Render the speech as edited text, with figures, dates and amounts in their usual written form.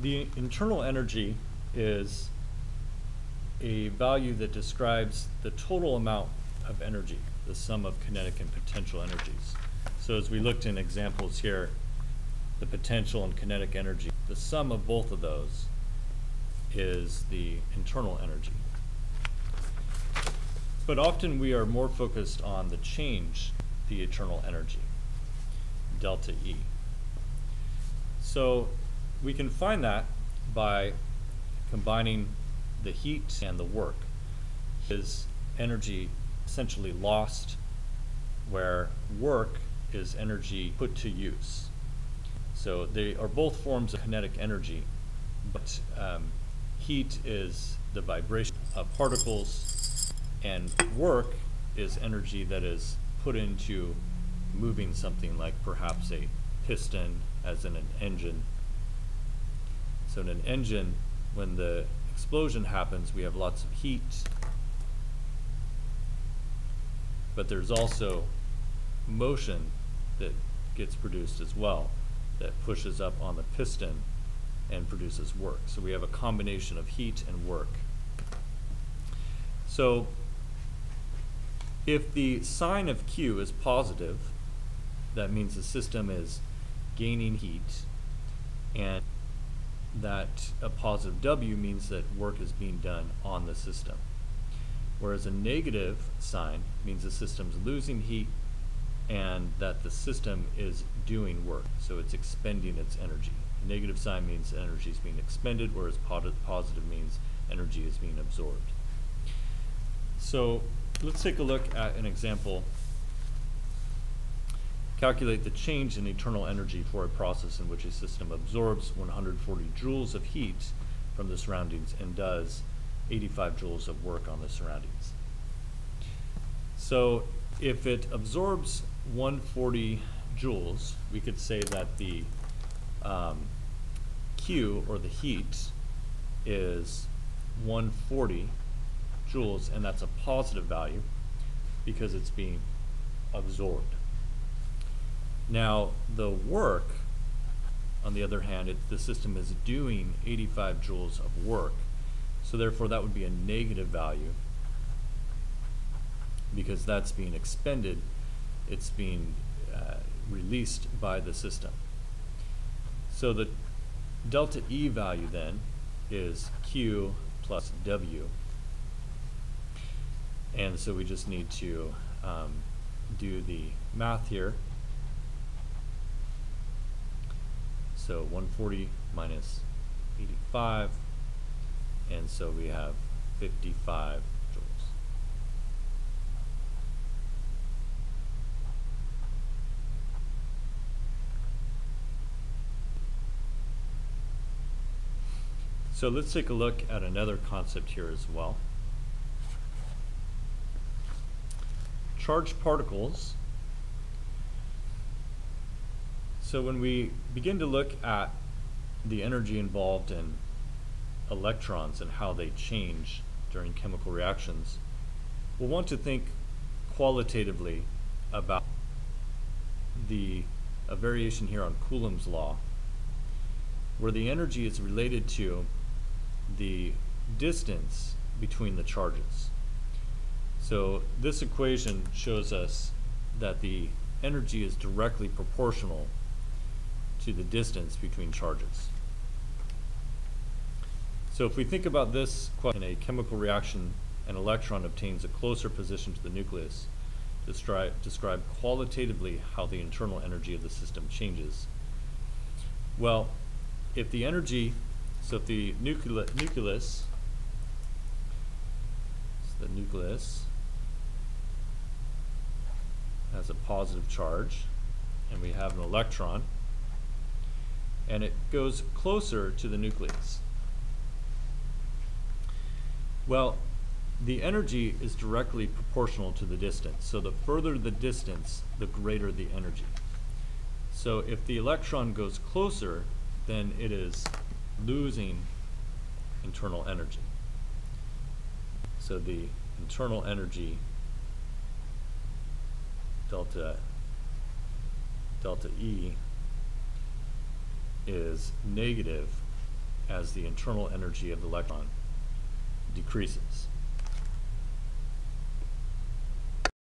The internal energy is a value that describes the total amount of energy, the sum of kinetic and potential energies. So as we looked in examples here, the potential and kinetic energy, the sum of both of those is the internal energy. But often we are more focused on the change, the internal energy, delta E. So we can find that by combining the heat and the work. Is energy essentially lost, where work is energy put to use. So they are both forms of kinetic energy, but heat is the vibration of particles, and work is energy that is put into moving something, like perhaps a piston, as in an engine. So in an engine, when the explosion happens, we have lots of heat, but there's also motion that gets produced as well, that pushes up on the piston and produces work. So we have a combination of heat and work. So if the sign of Q is positive, that means the system is gaining heat, and that a positive W means that work is being done on the system. Whereas a negative sign means the system's losing heat and that the system is doing work, so it's expending its energy. A negative sign means energy is being expended, whereas positive means energy is being absorbed. So let's take a look at an example. Calculate the change in internal energy for a process in which a system absorbs 140 joules of heat from the surroundings and does 85 joules of work on the surroundings. So if it absorbs 140 joules, we could say that the Q, or the heat, is 140 joules, and that's a positive value because it's being absorbed. Now the work, on the other hand, the system is doing 85 joules of work, so therefore that would be a negative value because that's being expended, it's being released by the system. So the delta E value then is Q plus W, and so we just need to do the math here. So 140 minus 85, and so we have 55 joules. So let's take a look at another concept here as well. Charged particles. So when we begin to look at the energy involved in electrons and how they change during chemical reactions, we'll want to think qualitatively about a variation here on Coulomb's law, where the energy is related to the distance between the charges. So this equation shows us that the energy is directly proportional to the distance between charges. So if we think about this in a chemical reaction, an electron obtains a closer position to the nucleus. Describe qualitatively how the internal energy of the system changes. Well, if the energy, so if the nucleus has a positive charge, and we have an electron, and it goes closer to the nucleus. Well, the energy is directly proportional to the distance. So the further the distance, the greater the energy. So if the electron goes closer, then it is losing internal energy. So the internal energy delta E is negative as the internal energy of the electron decreases.